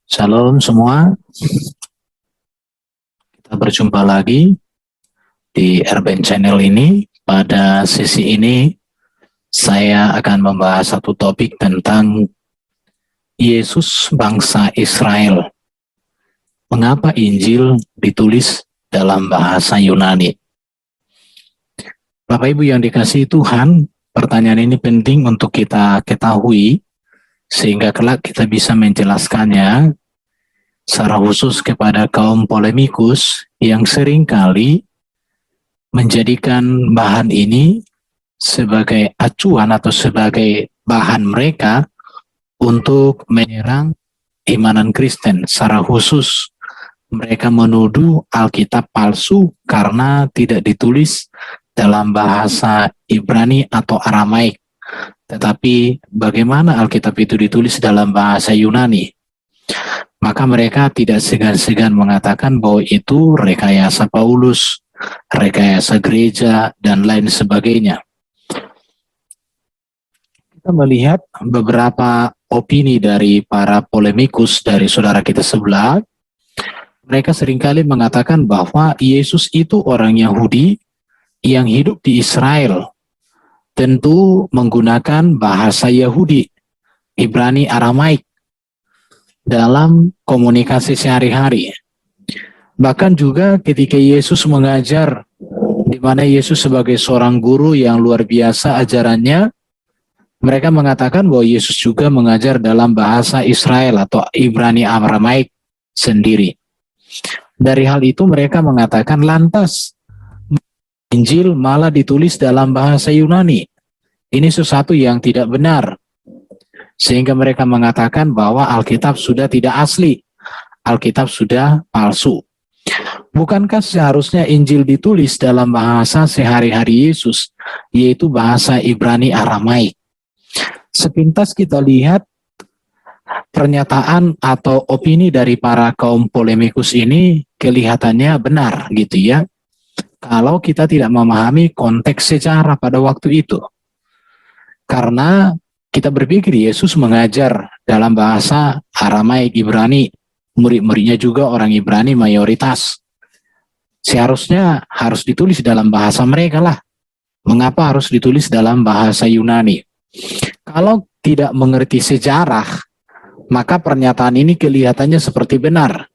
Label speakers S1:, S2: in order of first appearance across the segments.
S1: Shalom semua, kita berjumpa lagi di Urban Channel ini. Pada sesi ini, saya akan membahas satu topik tentang Yesus bangsa Israel. Mengapa Injil ditulis dalam bahasa Yunani? Bapak Ibu yang dikasihi Tuhan, pertanyaan ini penting untuk kita ketahui, sehingga kelak kita bisa menjelaskannya secara khusus kepada kaum polemikus yang seringkali menjadikan bahan ini sebagai acuan atau sebagai bahan mereka untuk menyerang imanan Kristen. Secara khusus mereka menuduh Alkitab palsu karena tidak ditulis dalam bahasa Ibrani atau Aramaik. Tetapi bagaimana Alkitab itu ditulis dalam bahasa Yunani? Maka mereka tidak segan-segan mengatakan bahwa itu rekayasa Paulus, rekayasa gereja, dan lain sebagainya. Kita melihat beberapa opini dari para polemikus dari saudara kita sebelah. Mereka seringkali mengatakan bahwa Yesus itu orang Yahudi yang hidup di Israel, tentu menggunakan bahasa Yahudi, Ibrani, Aramaik, dalam komunikasi sehari-hari. Bahkan juga ketika Yesus mengajar, di mana Yesus sebagai seorang guru yang luar biasa ajarannya, mereka mengatakan bahwa Yesus juga mengajar dalam bahasa Israel atau Ibrani Aramaik sendiri. Dari hal itu mereka mengatakan, lantas Injil malah ditulis dalam bahasa Yunani. Ini sesuatu yang tidak benar. Sehingga mereka mengatakan bahwa Alkitab sudah tidak asli, Alkitab sudah palsu. Bukankah seharusnya Injil ditulis dalam bahasa sehari-hari Yesus, yaitu bahasa Ibrani Aramaik? Sepintas kita lihat pernyataan atau opini dari para kaum polemikus ini kelihatannya benar gitu ya, kalau kita tidak memahami konteks sejarah pada waktu itu. Karena kita berpikir Yesus mengajar dalam bahasa Aramaik, Ibrani, murid-muridnya juga orang Ibrani mayoritas. Seharusnya harus ditulis dalam bahasa mereka lah. Mengapa harus ditulis dalam bahasa Yunani? Kalau tidak mengerti sejarah, maka pernyataan ini kelihatannya seperti benar.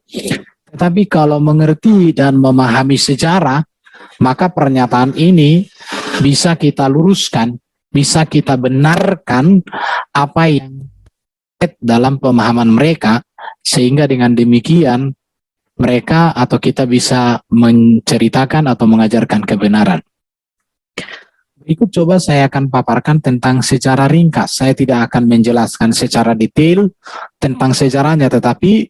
S1: Tetapi kalau mengerti dan memahami sejarah, maka pernyataan ini bisa kita luruskan, bisa kita benarkan apa yang dalam pemahaman mereka, sehingga dengan demikian mereka atau kita bisa menceritakan atau mengajarkan kebenaran. Berikut coba saya akan paparkan tentang sejarah ringkas. Saya tidak akan menjelaskan secara detail tentang sejarahnya, tetapi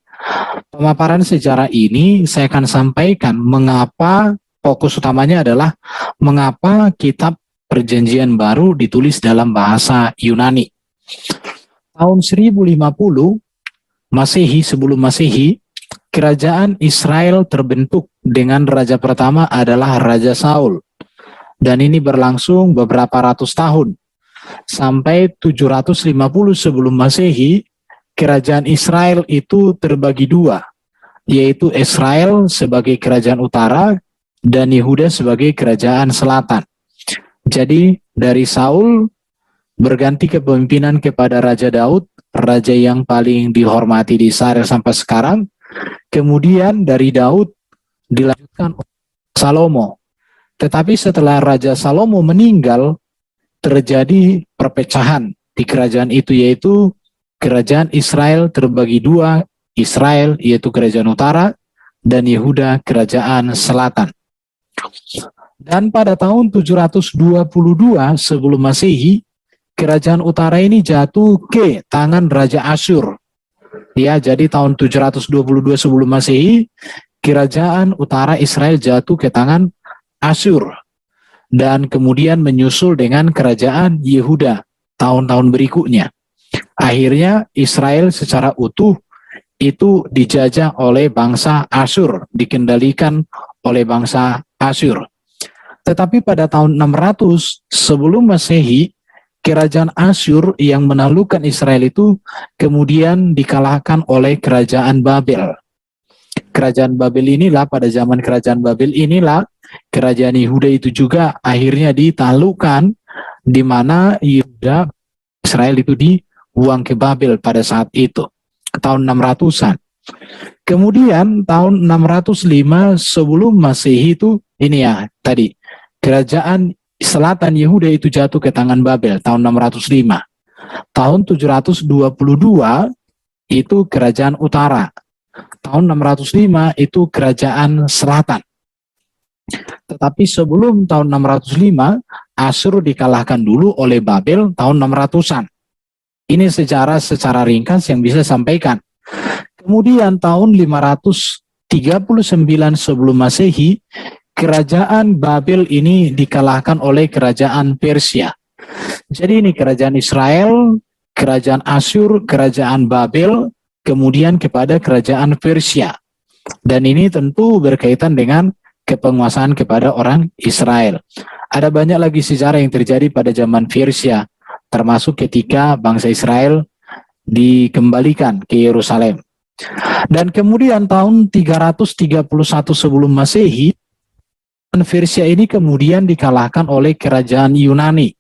S1: pemaparan sejarah ini saya akan sampaikan mengapa fokus utamanya adalah mengapa kitab Perjanjian Baru ditulis dalam bahasa Yunani. Tahun 1050 Masehi, sebelum Masehi, kerajaan Israel terbentuk dengan raja pertama adalah Raja Saul. Dan ini berlangsung beberapa ratus tahun. Sampai 750 sebelum Masehi, kerajaan Israel itu terbagi dua, yaitu Israel sebagai kerajaan utara dan Yehuda sebagai kerajaan selatan. Jadi dari Saul berganti kepemimpinan kepada Raja Daud, raja yang paling dihormati di Israel sampai sekarang. Kemudian dari Daud dilanjutkan Salomo. Tetapi setelah Raja Salomo meninggal, terjadi perpecahan di kerajaan itu, yaitu kerajaan Israel terbagi dua, Israel yaitu kerajaan utara dan Yehuda kerajaan selatan. Dan pada tahun 722 sebelum Masehi, kerajaan utara ini jatuh ke tangan Raja Asyur. Ya, jadi tahun 722 sebelum Masehi, kerajaan utara Israel jatuh ke tangan Asyur. Dan kemudian menyusul dengan kerajaan Yehuda tahun-tahun berikutnya. Akhirnya Israel secara utuh itu dijajah oleh bangsa Asyur, dikendalikan oleh bangsa Asyur. Tetapi pada tahun 600 sebelum Masehi, kerajaan Asyur yang menaklukkan Israel itu kemudian dikalahkan oleh kerajaan Babel. Kerajaan Babel inilah, pada zaman kerajaan Babel inilah, kerajaan Yehuda itu juga akhirnya ditaklukkan, di mana Yehuda, Israel itu dibuang ke Babel pada saat itu, tahun 600-an. Kemudian tahun 605 sebelum Masehi itu, ini ya tadi, kerajaan selatan Yehuda itu jatuh ke tangan Babel tahun 605. Tahun 722 itu kerajaan utara. Tahun 605 itu kerajaan selatan. Tetapi sebelum tahun 605, Asyur dikalahkan dulu oleh Babel tahun 600-an. Ini sejarah secara ringkas yang bisa sampaikan. Kemudian tahun 539 sebelum Masehi, kerajaan Babel ini dikalahkan oleh kerajaan Persia. Jadi ini kerajaan Israel, kerajaan Asyur, kerajaan Babel, kemudian kepada kerajaan Persia. Dan ini tentu berkaitan dengan kepenguasaan kepada orang Israel. Ada banyak lagi sejarah yang terjadi pada zaman Persia, termasuk ketika bangsa Israel dikembalikan ke Yerusalem. Dan kemudian tahun 331 sebelum Masehi, Persia ini kemudian dikalahkan oleh kerajaan Yunani.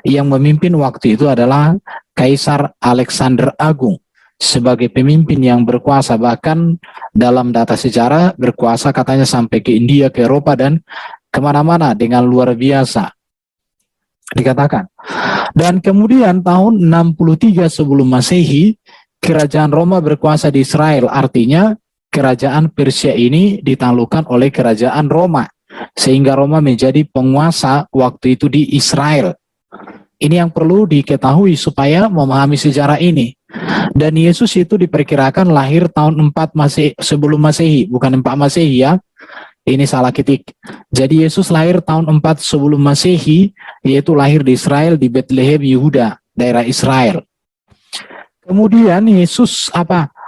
S1: Yang memimpin waktu itu adalah Kaisar Alexander Agung. Sebagai pemimpin yang berkuasa, bahkan dalam data sejarah berkuasa katanya sampai ke India, ke Eropa, dan kemana-mana dengan luar biasa dikatakan. Dan kemudian tahun 63 sebelum Masehi, kerajaan Roma berkuasa di Israel. Artinya kerajaan Persia ini ditaklukkan oleh kerajaan Roma, sehingga Roma menjadi penguasa waktu itu di Israel. Ini yang perlu diketahui supaya memahami sejarah ini. Dan Yesus itu diperkirakan lahir tahun 4 sebelum Masehi, bukan 4 Masehi ya. Ini salah ketik. Jadi Yesus lahir tahun 4 sebelum Masehi, yaitu lahir di Israel, di Bethlehem, Yehuda, daerah Israel. Kemudian Yesus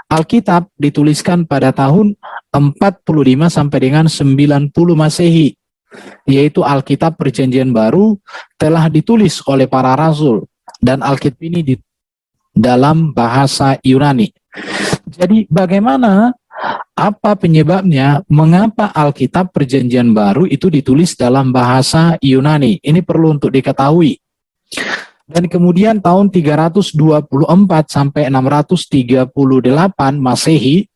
S1: Alkitab dituliskan pada tahun 45 sampai dengan 90 Masehi, yaitu Alkitab Perjanjian Baru telah ditulis oleh para rasul, dan Alkitab ini dalam bahasa Yunani. Jadi bagaimana, apa penyebabnya, mengapa Alkitab Perjanjian Baru itu ditulis dalam bahasa Yunani? Ini perlu untuk diketahui. Dan kemudian tahun 324 sampai 638 Masehi,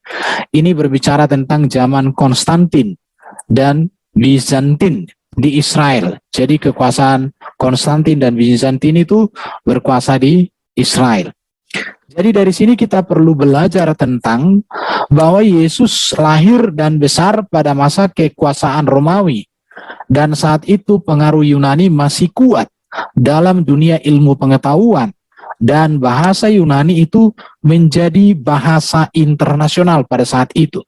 S1: ini berbicara tentang zaman Konstantin dan Bizantin di Israel. Jadi kekuasaan Konstantin dan Bizantin itu berkuasa di Israel. Jadi dari sini kita perlu belajar tentang bahwa Yesus lahir dan besar pada masa kekuasaan Romawi. Dan saat itu pengaruh Yunani masih kuat dalam dunia ilmu pengetahuan. Dan bahasa Yunani itu menjadi bahasa internasional pada saat itu.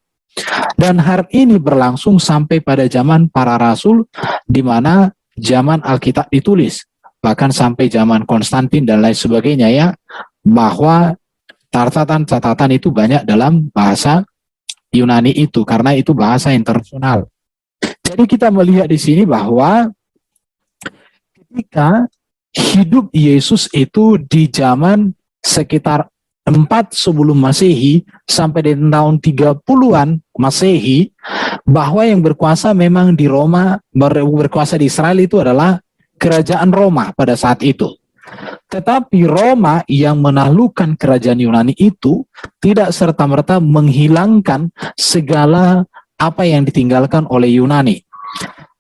S1: Dan hal ini berlangsung sampai pada zaman para rasul, di mana zaman Alkitab ditulis. Bahkan sampai zaman Konstantin dan lain sebagainya ya, bahwa catatan-catatan itu banyak dalam bahasa Yunani itu, karena itu bahasa internasional. Jadi kita melihat di sini bahwa ketika hidup Yesus itu di zaman sekitar 4 sebelum Masehi sampai di tahun 30-an Masehi, bahwa yang berkuasa memang di Roma, berkuasa di Israel itu adalah kerajaan Roma pada saat itu. Tetapi Roma yang menaklukkan kerajaan Yunani itu tidak serta-merta menghilangkan segala apa yang ditinggalkan oleh Yunani.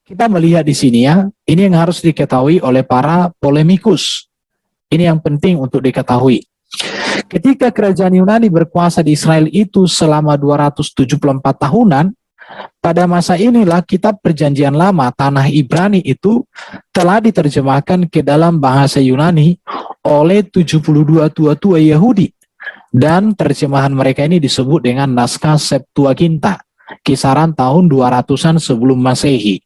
S1: Kita melihat di sini ya, ini yang harus diketahui oleh para polemikus. Ini yang penting untuk diketahui. Ketika kerajaan Yunani berkuasa di Israel itu selama 274 tahunan, pada masa inilah kitab Perjanjian Lama Tanah Ibrani itu telah diterjemahkan ke dalam bahasa Yunani oleh 72 tua-tua Yahudi, dan terjemahan mereka ini disebut dengan naskah Septuaginta, kisaran tahun 200-an sebelum Masehi.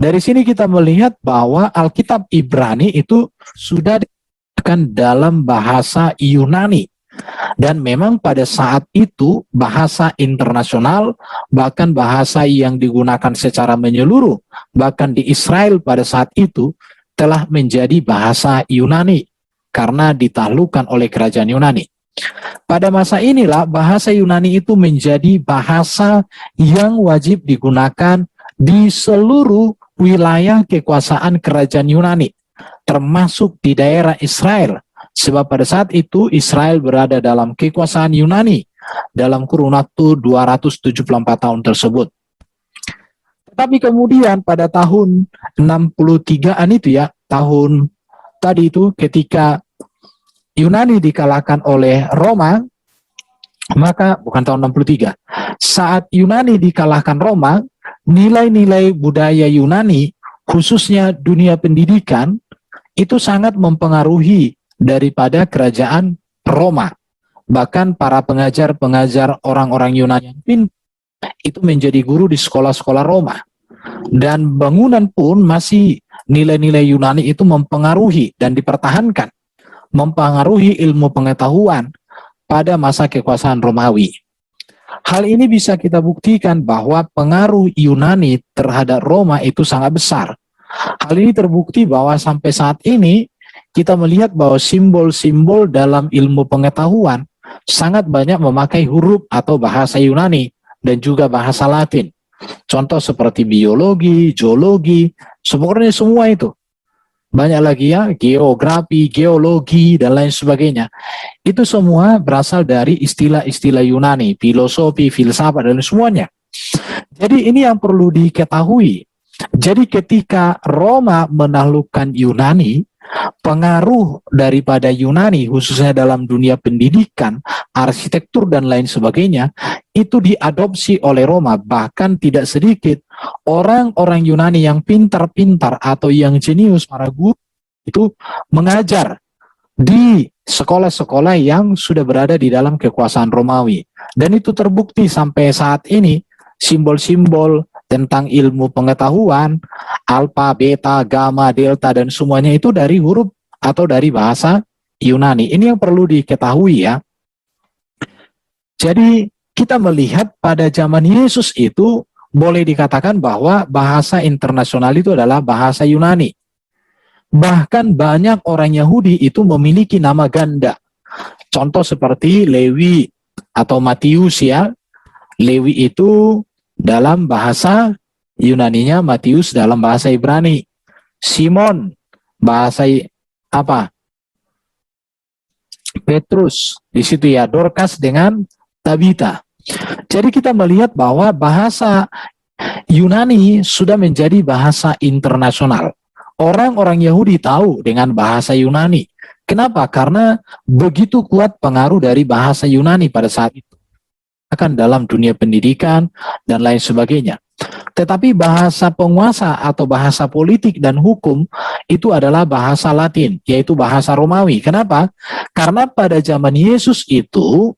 S1: Dari sini kita melihat bahwa Alkitab Ibrani itu sudah diterjemahkan dalam bahasa Yunani. Dan memang pada saat itu bahasa internasional, bahkan bahasa yang digunakan secara menyeluruh, bahkan di Israel pada saat itu telah menjadi bahasa Yunani karena ditaklukkan oleh kerajaan Yunani. Pada masa inilah bahasa Yunani itu menjadi bahasa yang wajib digunakan di seluruh wilayah kekuasaan kerajaan Yunani, termasuk di daerah Israel. Sebab pada saat itu Israel berada dalam kekuasaan Yunani dalam kurun waktu 274 tahun tersebut. Tapi kemudian pada tahun 63-an itu ya, tahun tadi itu ketika Yunani dikalahkan oleh Roma, maka bukan tahun 63. Saat Yunani dikalahkan Roma, nilai-nilai budaya Yunani, khususnya dunia pendidikan, itu sangat mempengaruhi daripada kerajaan Roma. Bahkan para pengajar-pengajar orang-orang Yunani yang pintar itu menjadi guru di sekolah-sekolah Roma. Dan bangunan pun masih nilai-nilai Yunani itu mempengaruhi dan dipertahankan, mempengaruhi ilmu pengetahuan pada masa kekuasaan Romawi. Hal ini bisa kita buktikan bahwa pengaruh Yunani terhadap Roma itu sangat besar. Hal ini terbukti bahwa sampai saat ini kita melihat bahwa simbol-simbol dalam ilmu pengetahuan sangat banyak memakai huruf atau bahasa Yunani dan juga bahasa Latin. Contoh seperti biologi, geologi, sebenarnya semua itu. Banyak lagi ya, geografi, geologi, dan lain sebagainya. Itu semua berasal dari istilah-istilah Yunani, filosofi, filsafat, dan semuanya. Jadi ini yang perlu diketahui. Jadi ketika Roma menaklukkan Yunani, pengaruh daripada Yunani, khususnya dalam dunia pendidikan, arsitektur, dan lain sebagainya, itu diadopsi oleh Roma. Bahkan tidak sedikit orang-orang Yunani yang pintar-pintar atau yang jenius, para guru itu mengajar di sekolah-sekolah yang sudah berada di dalam kekuasaan Romawi. Dan itu terbukti sampai saat ini, simbol-simbol tentang ilmu pengetahuan, alfa, beta, gamma, delta, dan semuanya itu dari huruf atau dari bahasa Yunani. Ini yang perlu diketahui ya. Jadi kita melihat pada zaman Yesus itu boleh dikatakan bahwa bahasa internasional itu adalah bahasa Yunani. Bahkan banyak orang Yahudi itu memiliki nama ganda. Contoh seperti Lewi atau Matius ya. Lewi itu dalam bahasa Yunaninya, Matius dalam bahasa Ibrani. Simon bahasa apa? Petrus di situ ya, Dorcas dengan Tabita. Jadi kita melihat bahwa bahasa Yunani sudah menjadi bahasa internasional. Orang-orang Yahudi tahu dengan bahasa Yunani. Kenapa? Karena begitu kuat pengaruh dari bahasa Yunani pada saat itu. Akan dalam dunia pendidikan dan lain sebagainya. Tetapi bahasa penguasa atau bahasa politik dan hukum itu adalah bahasa Latin, yaitu bahasa Romawi. Kenapa? Karena pada zaman Yesus itu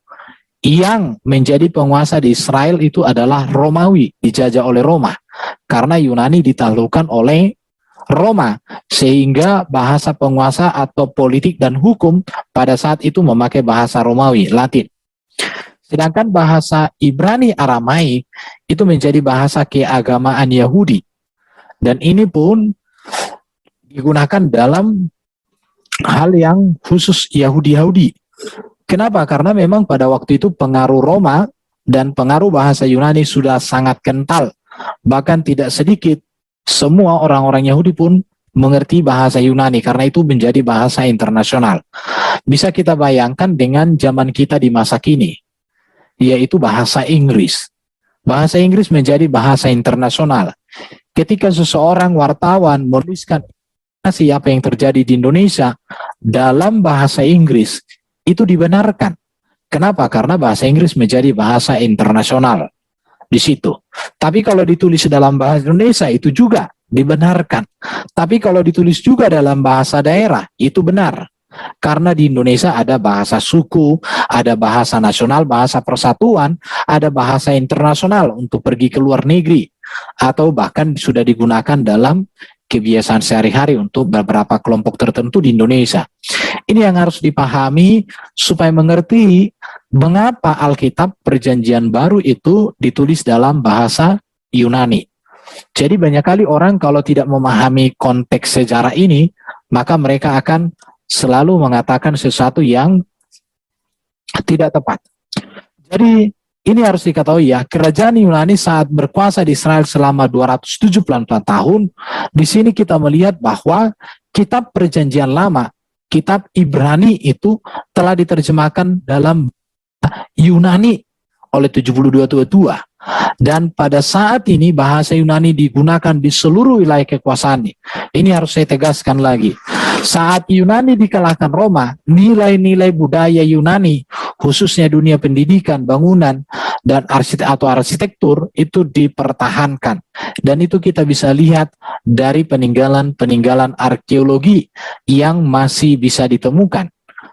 S1: yang menjadi penguasa di Israel itu adalah Romawi, dijajah oleh Roma. Karena Yunani ditaklukkan oleh Roma, sehingga bahasa penguasa atau politik dan hukum pada saat itu memakai bahasa Romawi, Latin. Sedangkan bahasa Ibrani Aramaik itu menjadi bahasa keagamaan Yahudi. Dan ini pun digunakan dalam hal yang khusus Yahudi-Yahudi. Kenapa? Karena memang pada waktu itu pengaruh Roma dan pengaruh bahasa Yunani sudah sangat kental. Bahkan tidak sedikit semua orang-orang Yahudi pun mengerti bahasa Yunani karena itu menjadi bahasa internasional. Bisa kita bayangkan dengan zaman kita di masa kini, yaitu bahasa Inggris. Bahasa Inggris menjadi bahasa internasional. Ketika seseorang wartawan menuliskan apa yang terjadi di Indonesia dalam bahasa Inggris, itu dibenarkan. Kenapa? Karena bahasa Inggris menjadi bahasa internasional di situ. Tapi kalau ditulis dalam bahasa Indonesia, itu juga dibenarkan. Tapi kalau ditulis juga dalam bahasa daerah, itu benar. Karena di Indonesia ada bahasa suku, ada bahasa nasional, bahasa persatuan, ada bahasa internasional untuk pergi ke luar negeri, atau bahkan sudah digunakan dalam kebiasaan sehari-hari untuk beberapa kelompok tertentu di Indonesia. Ini yang harus dipahami supaya mengerti mengapa Alkitab Perjanjian Baru itu ditulis dalam bahasa Yunani. Jadi banyak kali orang kalau tidak memahami konteks sejarah ini, maka mereka akan selalu mengatakan sesuatu yang tidak tepat. Jadi ini harus diketahui ya, kerajaan Yunani saat berkuasa di Israel selama 274 tahun, di sini kita melihat bahwa kitab Perjanjian Lama, kitab Ibrani itu telah diterjemahkan dalam Yunani oleh 72 tua. Dan pada saat ini bahasa Yunani digunakan di seluruh wilayah kekuasaannya. Ini harus saya tegaskan lagi. Saat Yunani dikalahkan Roma, nilai-nilai budaya Yunani, khususnya dunia pendidikan, bangunan, dan arsitektur itu dipertahankan. Dan itu kita bisa lihat dari peninggalan-peninggalan arkeologi yang masih bisa ditemukan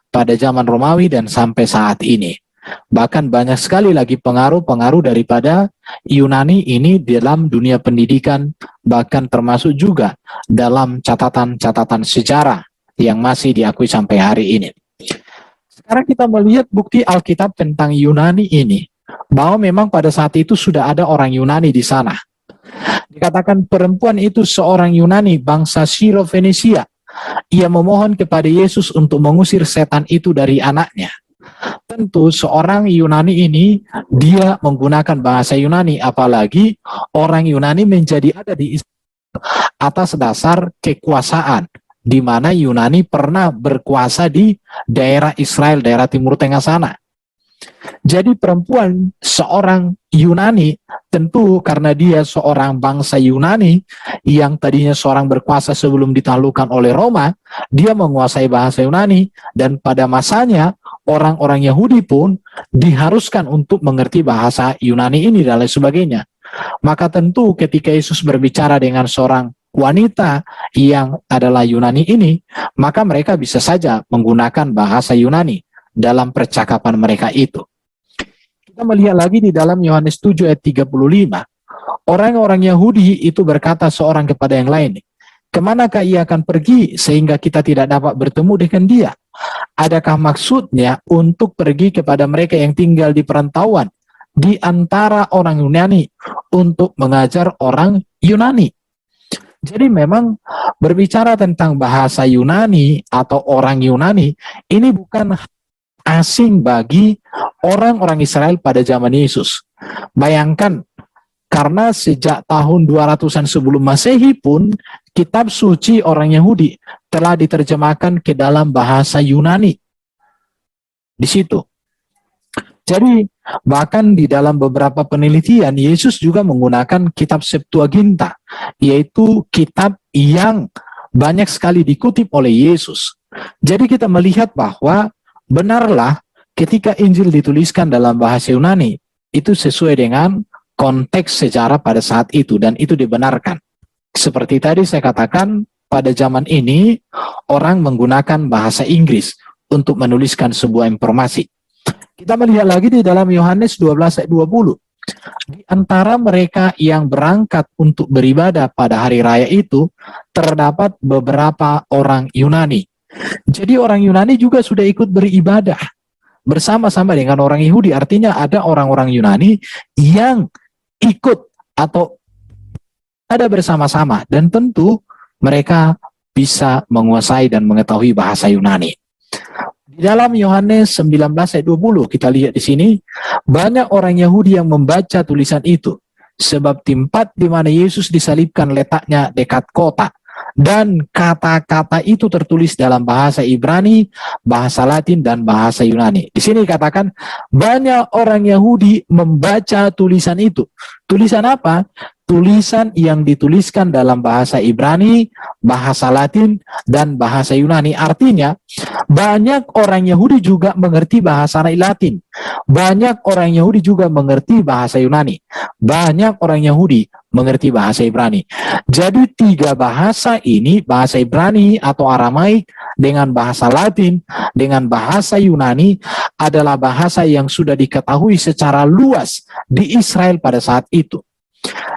S1: pada zaman Romawi dan sampai saat ini. Bahkan banyak sekali lagi pengaruh-pengaruh daripada Yunani ini dalam dunia pendidikan, bahkan termasuk juga dalam catatan-catatan sejarah yang masih diakui sampai hari ini. Sekarang kita melihat bukti Alkitab tentang Yunani ini, bahwa memang pada saat itu sudah ada orang Yunani di sana. Dikatakan perempuan itu seorang Yunani, bangsa Syro-Fenisia. Ia memohon kepada Yesus untuk mengusir setan itu dari anaknya. Tentu seorang Yunani ini dia menggunakan bahasa Yunani, apalagi orang Yunani menjadi ada di atas dasar kekuasaan, di mana Yunani pernah berkuasa di daerah Israel, daerah Timur Tengah sana. Jadi perempuan seorang Yunani, tentu karena dia seorang bangsa Yunani yang tadinya seorang berkuasa sebelum ditaklukkan oleh Roma, dia menguasai bahasa Yunani, dan pada masanya orang-orang Yahudi pun diharuskan untuk mengerti bahasa Yunani ini dan lain sebagainya. Maka tentu ketika Yesus berbicara dengan seorang wanita yang adalah Yunani ini, maka mereka bisa saja menggunakan bahasa Yunani dalam percakapan mereka itu. Kita melihat lagi di dalam Yohanes 7 ayat 35. Orang-orang Yahudi itu berkata seorang kepada yang lain, "Kemanakah ia akan pergi sehingga kita tidak dapat bertemu dengan dia? Adakah maksudnya untuk pergi kepada mereka yang tinggal di perantauan di antara orang Yunani untuk mengajar orang Yunani?" Jadi memang berbicara tentang bahasa Yunani atau orang Yunani, ini bukan asing bagi orang-orang Israel pada zaman Yesus. Bayangkan, karena sejak tahun 200-an sebelum Masehi pun, kitab suci orang Yahudi telah diterjemahkan ke dalam bahasa Yunani. Di situ. Jadi, bahkan di dalam beberapa penelitian, Yesus juga menggunakan kitab Septuaginta, yaitu kitab yang banyak sekali dikutip oleh Yesus. Jadi kita melihat bahwa benarlah ketika Injil dituliskan dalam bahasa Yunani, itu sesuai dengan konteks sejarah pada saat itu, dan itu dibenarkan. Seperti tadi saya katakan, pada zaman ini orang menggunakan bahasa Inggris untuk menuliskan sebuah informasi. Kita melihat lagi di dalam Yohanes 12 ayat 20. Di antara mereka yang berangkat untuk beribadah pada hari raya itu, terdapat beberapa orang Yunani. Jadi orang Yunani juga sudah ikut beribadah bersama-sama dengan orang Yahudi. Artinya ada orang-orang Yunani yang ikut atau ada bersama-sama, dan tentu mereka bisa menguasai dan mengetahui bahasa Yunani. Di dalam Yohanes 19 ayat 20 kita lihat di sini, banyak orang Yahudi yang membaca tulisan itu, sebab tempat di mana Yesus disalibkan letaknya dekat kota, dan kata-kata itu tertulis dalam bahasa Ibrani, bahasa Latin, dan bahasa Yunani. Di sini katakan banyak orang Yahudi membaca tulisan itu. Tulisan apa? Tulisan yang dituliskan dalam bahasa Ibrani, bahasa Latin, dan bahasa Yunani. Artinya, banyak orang Yahudi juga mengerti bahasa Latin. Banyak orang Yahudi juga mengerti bahasa Yunani. Banyak orang Yahudi mengerti bahasa Ibrani. Jadi tiga bahasa ini, bahasa Ibrani atau Aramaik dengan bahasa Latin, dengan bahasa Yunani, adalah bahasa yang sudah diketahui secara luas di Israel pada saat itu.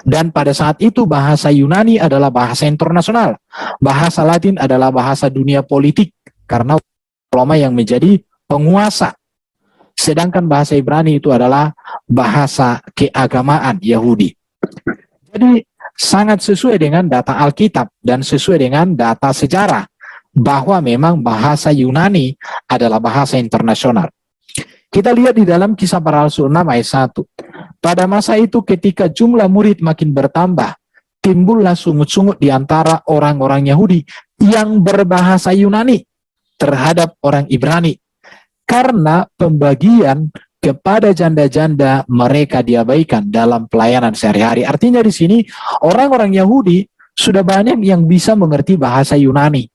S1: Dan pada saat itu bahasa Yunani adalah bahasa internasional. Bahasa Latin adalah bahasa dunia politik karena Roma yang menjadi penguasa. Sedangkan bahasa Ibrani itu adalah bahasa keagamaan Yahudi. Jadi sangat sesuai dengan data Alkitab dan sesuai dengan data sejarah bahwa memang bahasa Yunani adalah bahasa internasional. Kita lihat di dalam Kisah Para Rasul 6 ayat 1. Pada masa itu ketika jumlah murid makin bertambah, timbullah sungut-sungut di antara orang-orang Yahudi yang berbahasa Yunani terhadap orang Ibrani. Karena pembagian kepada janda-janda mereka diabaikan dalam pelayanan sehari-hari. Artinya di sini orang-orang Yahudi sudah banyak yang bisa mengerti bahasa Yunani.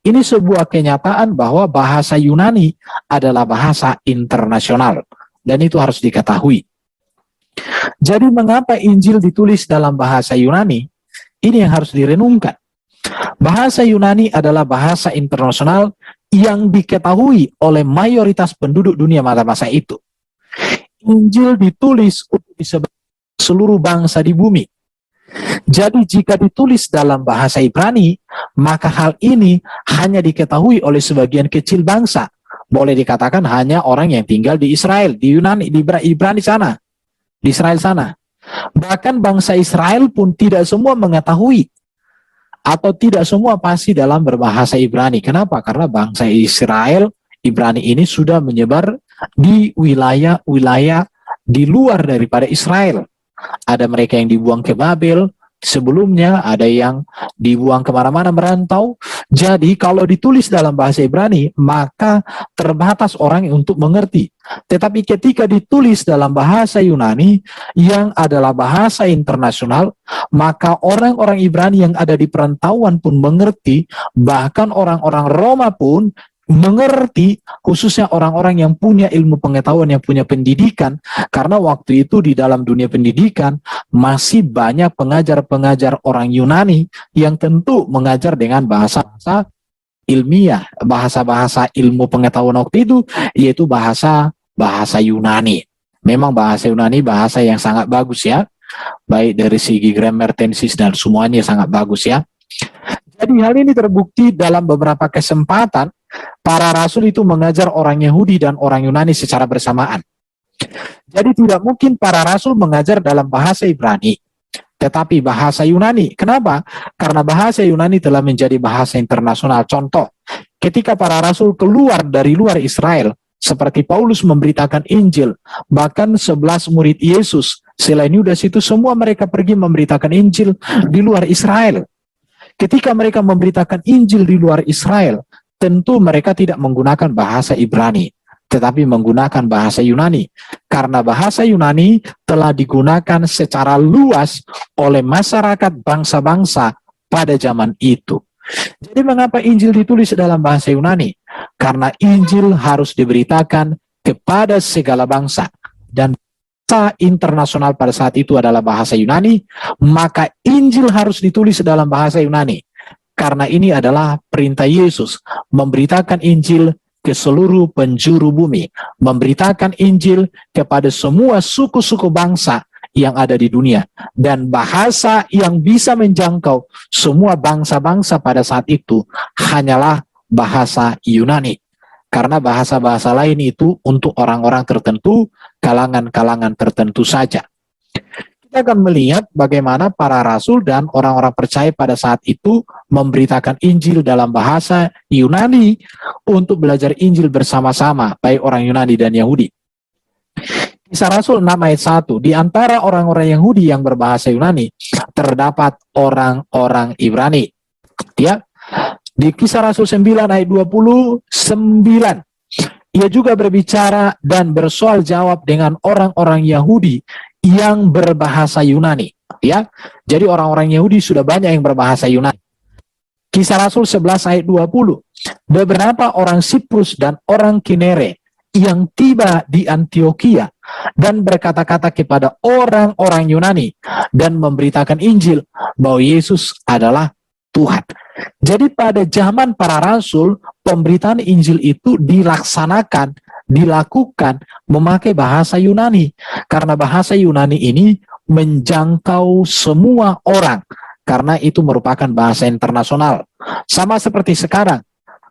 S1: Ini sebuah kenyataan bahwa bahasa Yunani adalah bahasa internasional. Dan itu harus diketahui. Jadi mengapa Injil ditulis dalam bahasa Yunani? Ini yang harus direnungkan. Bahasa Yunani adalah bahasa internasional yang diketahui oleh mayoritas penduduk dunia pada masa itu. Injil ditulis untuk disebarkan seluruh bangsa di bumi. Jadi jika ditulis dalam bahasa Ibrani, maka hal ini hanya diketahui oleh sebagian kecil bangsa. Boleh dikatakan hanya orang yang tinggal di Israel, di Yunani, di Ibrani sana, di Israel sana. Bahkan bangsa Israel pun tidak semua mengetahui atau tidak semua pasti dalam berbahasa Ibrani. Kenapa? Karena bangsa Israel, Ibrani ini sudah menyebar di wilayah-wilayah di luar daripada Israel. Ada mereka yang dibuang ke Babel, sebelumnya ada yang dibuang kemana-mana merantau. Jadi kalau ditulis dalam bahasa Ibrani, maka terbatas orang untuk mengerti. Tetapi ketika ditulis dalam bahasa Yunani, yang adalah bahasa internasional, maka orang-orang Ibrani yang ada di perantauan pun mengerti, bahkan orang-orang Roma pun mengerti, khususnya orang-orang yang punya ilmu pengetahuan, yang punya pendidikan, karena waktu itu di dalam dunia pendidikan masih banyak pengajar-pengajar orang Yunani yang tentu mengajar dengan bahasa-bahasa ilmiah, bahasa-bahasa ilmu pengetahuan waktu itu, yaitu bahasa Yunani. Memang bahasa Yunani bahasa yang sangat bagus ya, baik dari segi grammar, tenses, dan semuanya sangat bagus ya. Jadi hal ini terbukti dalam beberapa kesempatan para rasul itu mengajar orang Yahudi dan orang Yunani secara bersamaan. Jadi tidak mungkin para rasul mengajar dalam bahasa Ibrani, tetapi bahasa Yunani. Kenapa? Karena bahasa Yunani telah menjadi bahasa internasional. Contoh, ketika para rasul keluar dari luar Israel, seperti Paulus memberitakan Injil, bahkan 11 murid Yesus, selain Yudas itu semua mereka pergi memberitakan Injil di luar Israel. Ketika mereka memberitakan Injil di luar Israel, tentu mereka tidak menggunakan bahasa Ibrani, tetapi menggunakan bahasa Yunani. Karena bahasa Yunani telah digunakan secara luas oleh masyarakat bangsa-bangsa pada zaman itu. Jadi mengapa Injil ditulis dalam bahasa Yunani? Karena Injil harus diberitakan kepada segala bangsa. Dan bahasa internasional pada saat itu adalah bahasa Yunani, maka Injil harus ditulis dalam bahasa Yunani. Karena ini adalah perintah Yesus, memberitakan Injil ke seluruh penjuru bumi, memberitakan Injil kepada semua suku-suku bangsa yang ada di dunia, dan bahasa yang bisa menjangkau semua bangsa-bangsa pada saat itu hanyalah bahasa Yunani. Karena bahasa-bahasa lain itu untuk orang-orang tertentu, kalangan-kalangan tertentu saja. Kita akan melihat bagaimana para rasul dan orang-orang percaya pada saat itu memberitakan Injil dalam bahasa Yunani untuk belajar Injil bersama-sama, baik orang Yunani dan Yahudi. Kisah Rasul 6 ayat 1, di antara orang-orang Yahudi yang berbahasa Yunani, terdapat orang-orang Ibrani. Ya, di Kisah Rasul 9 ayat 29, ia juga berbicara dan bersoal jawab dengan orang-orang Yahudi yang berbahasa Yunani. Ya, jadi orang-orang Yahudi sudah banyak yang berbahasa Yunani. Kisah Rasul 11 ayat 20, beberapa orang Siprus dan orang Kinere yang tiba di Antioquia dan berkata-kata kepada orang-orang Yunani dan memberitakan Injil bahwa Yesus adalah Tuhan. Jadi pada zaman para rasul, pemberitaan Injil itu dilakukan memakai bahasa Yunani. Karena bahasa Yunani ini menjangkau semua orang. Karena itu merupakan bahasa internasional. Sama seperti sekarang,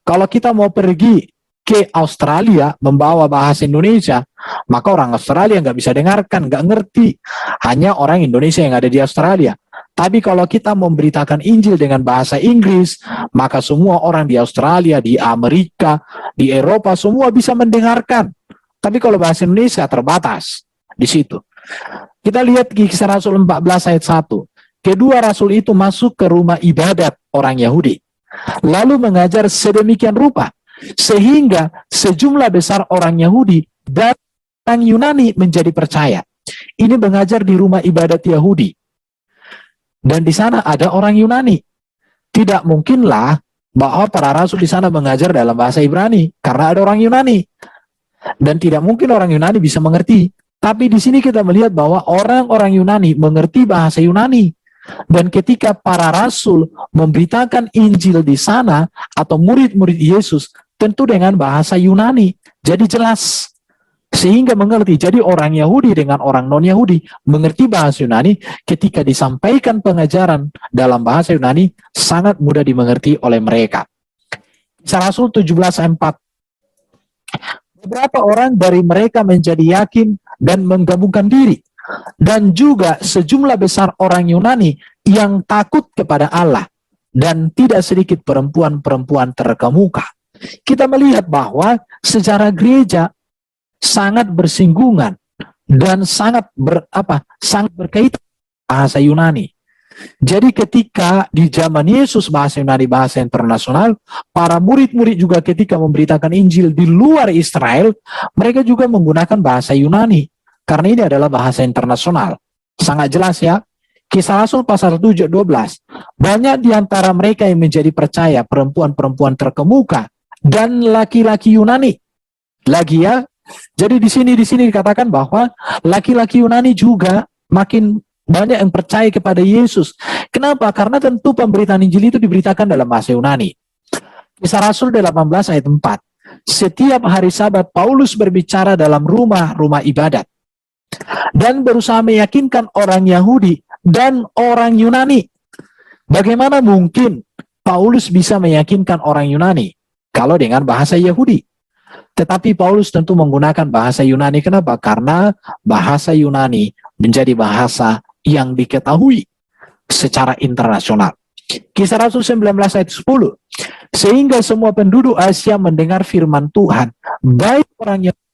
S1: kalau kita mau pergi ke Australia membawa bahasa Indonesia, maka orang Australia nggak bisa dengarkan, nggak ngerti. Hanya orang Indonesia yang ada di Australia. Tapi kalau kita memberitakan Injil dengan bahasa Inggris, maka semua orang di Australia, di Amerika, di Eropa, semua bisa mendengarkan. Tapi kalau bahasa Indonesia terbatas di situ. Kita lihat di Kisah Rasul 14 ayat 1. Kedua rasul itu masuk ke rumah ibadat orang Yahudi, lalu mengajar sedemikian rupa, sehingga sejumlah besar orang Yahudi dan orang Yunani menjadi percaya. Ini mengajar di rumah ibadat Yahudi. Dan di sana ada orang Yunani. Tidak mungkinlah bahwa para rasul di sana mengajar dalam bahasa Ibrani, karena ada orang Yunani. Dan tidak mungkin orang Yunani bisa mengerti. Tapi di sini kita melihat bahwa orang-orang Yunani mengerti bahasa Yunani. Dan ketika para rasul memberitakan Injil di sana, atau murid-murid Yesus, tentu dengan bahasa Yunani. Jadi jelas. Sehingga mengerti. Jadi orang Yahudi dengan orang non-Yahudi mengerti bahasa Yunani, ketika disampaikan pengajaran dalam bahasa Yunani, sangat mudah dimengerti oleh mereka. Kisah Rasul 17:4. Beberapa orang dari mereka menjadi yakin dan menggabungkan diri. Dan juga sejumlah besar orang Yunani yang takut kepada Allah. Dan tidak sedikit perempuan-perempuan terkemuka. Kita melihat bahwa sejarah gereja sangat bersinggungan dan sangat berkaitan bahasa Yunani. Jadi ketika di zaman Yesus bahasa Yunani bahasa internasional, para murid-murid juga ketika memberitakan Injil di luar Israel, mereka juga menggunakan bahasa Yunani, karena ini adalah bahasa internasional. Sangat jelas ya. Kisah Rasul pasal 7:12. Banyak di antara mereka yang menjadi percaya, perempuan-perempuan terkemuka dan laki-laki Yunani. Lagi ya. Jadi di sini dikatakan bahwa laki-laki Yunani juga makin banyak yang percaya kepada Yesus. Kenapa? Karena tentu pemberitaan Injil itu diberitakan dalam bahasa Yunani. Kisah Rasul 18 ayat 4. Setiap hari Sabat Paulus berbicara dalam rumah ibadat dan berusaha meyakinkan orang Yahudi dan orang Yunani. Bagaimana mungkin Paulus bisa meyakinkan orang Yunani kalau dengan bahasa Yahudi? Tetapi Paulus tentu menggunakan bahasa Yunani. Kenapa? Karena bahasa Yunani menjadi bahasa yang diketahui secara internasional. Kisah Rasul 19 ayat 10. Sehingga semua penduduk Asia mendengar firman Tuhan, baik orang Yahudi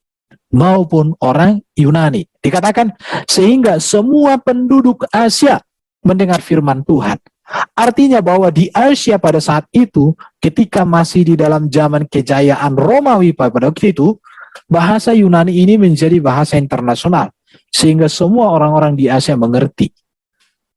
S1: maupun orang Yunani. Dikatakan, sehingga semua penduduk Asia mendengar firman Tuhan. Artinya bahwa di Asia pada saat itu, ketika masih di dalam zaman kejayaan Romawi pada waktu itu, bahasa Yunani ini menjadi bahasa internasional. Sehingga semua orang-orang di Asia mengerti.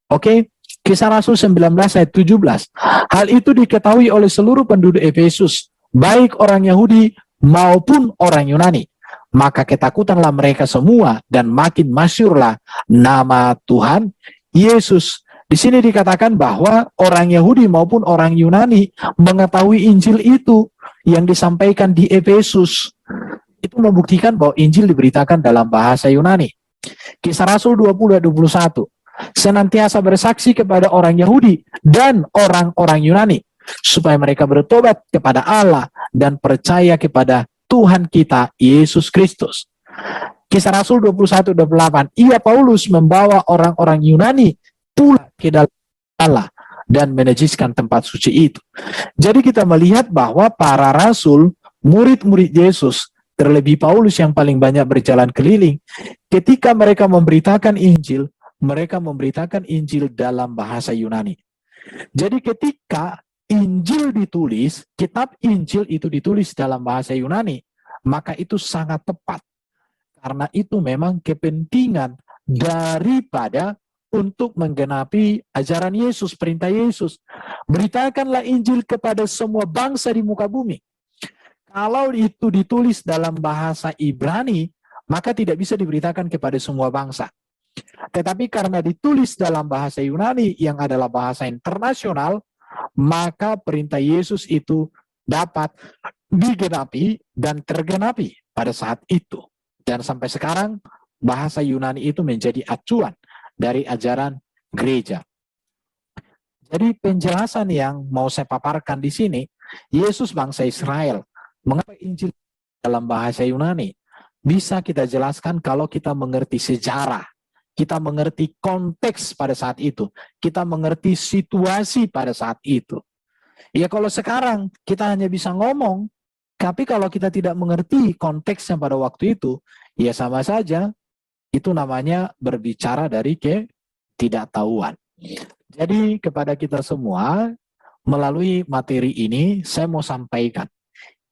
S1: Oke, Kisah Rasul 19 ayat 17. Hal itu diketahui oleh seluruh penduduk Efesus, baik orang Yahudi maupun orang Yunani. Maka ketakutanlah mereka semua dan makin masyhurlah nama Tuhan Yesus. Di sini dikatakan bahwa orang Yahudi maupun orang Yunani mengetahui Injil itu yang disampaikan di Efesus. Itu membuktikan bahwa Injil diberitakan dalam bahasa Yunani. Kisah Rasul 20:21. Senantiasa bersaksi kepada orang Yahudi dan orang-orang Yunani, supaya mereka bertobat kepada Allah dan percaya kepada Tuhan kita Yesus Kristus. Kisah Rasul 21:28. Ia Paulus membawa orang-orang Yunani pula ke dalam Allah dan menajiskan tempat suci itu. Jadi kita melihat bahwa para rasul, murid-murid Yesus, terlebih Paulus yang paling banyak berjalan keliling, ketika mereka memberitakan Injil, mereka memberitakan Injil dalam bahasa Yunani. Jadi ketika Injil ditulis, kitab Injil itu ditulis dalam bahasa Yunani, maka itu sangat tepat. Karena itu memang kepentingan daripada untuk menggenapi ajaran Yesus, perintah Yesus. Beritakanlah Injil kepada semua bangsa di muka bumi. Kalau itu ditulis dalam bahasa Ibrani, maka tidak bisa diberitakan kepada semua bangsa. Tetapi karena ditulis dalam bahasa Yunani yang adalah bahasa internasional, maka perintah Yesus itu dapat digenapi dan tergenapi pada saat itu. Dan sampai sekarang, bahasa Yunani itu menjadi acuan dari ajaran gereja. Jadi penjelasan yang mau saya paparkan di sini, Yesus bangsa Israel, mengapa Injil dalam bahasa Yunani? Bisa kita jelaskan kalau kita mengerti sejarah kita mengerti konteks pada saat itu, kita mengerti situasi pada saat itu. Ya kalau sekarang kita hanya bisa ngomong, tapi kalau kita tidak mengerti konteksnya pada waktu itu, ya sama saja itu namanya berbicara dari ketidaktahuan. Jadi kepada kita semua, melalui materi ini saya mau sampaikan,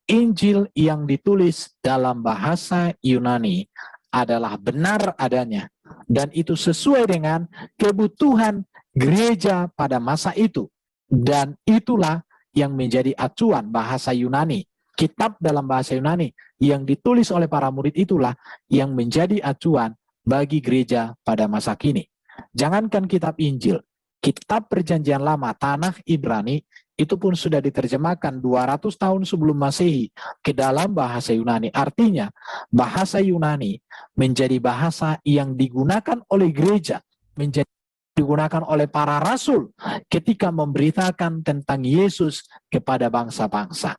S1: Injil yang ditulis dalam bahasa Yunani adalah benar adanya, dan itu sesuai dengan kebutuhan gereja pada masa itu. Dan itulah yang menjadi acuan bahasa Yunani. Kitab dalam bahasa Yunani yang ditulis oleh para murid itulah yang menjadi acuan bagi gereja pada masa kini. Jangankan kitab Injil, kitab Perjanjian Lama, Tanakh Ibrani, itu pun sudah diterjemahkan 200 tahun sebelum Masehi ke dalam bahasa Yunani. Artinya, bahasa Yunani menjadi bahasa yang digunakan oleh gereja, menjadi digunakan oleh para rasul ketika memberitakan tentang Yesus kepada bangsa-bangsa.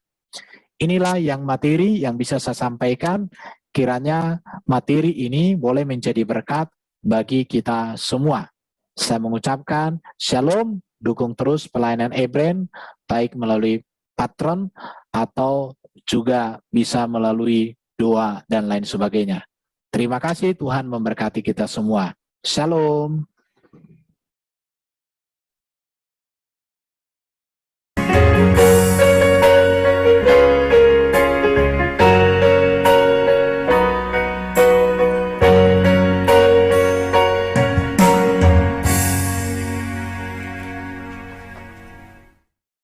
S1: Inilah yang materi yang bisa saya sampaikan. Kiranya materi ini boleh menjadi berkat bagi kita semua. Saya mengucapkan shalom, dukung terus pelayanan Ebren, baik melalui patron atau juga bisa melalui doa dan lain sebagainya. Terima kasih, Tuhan memberkati kita semua. Shalom.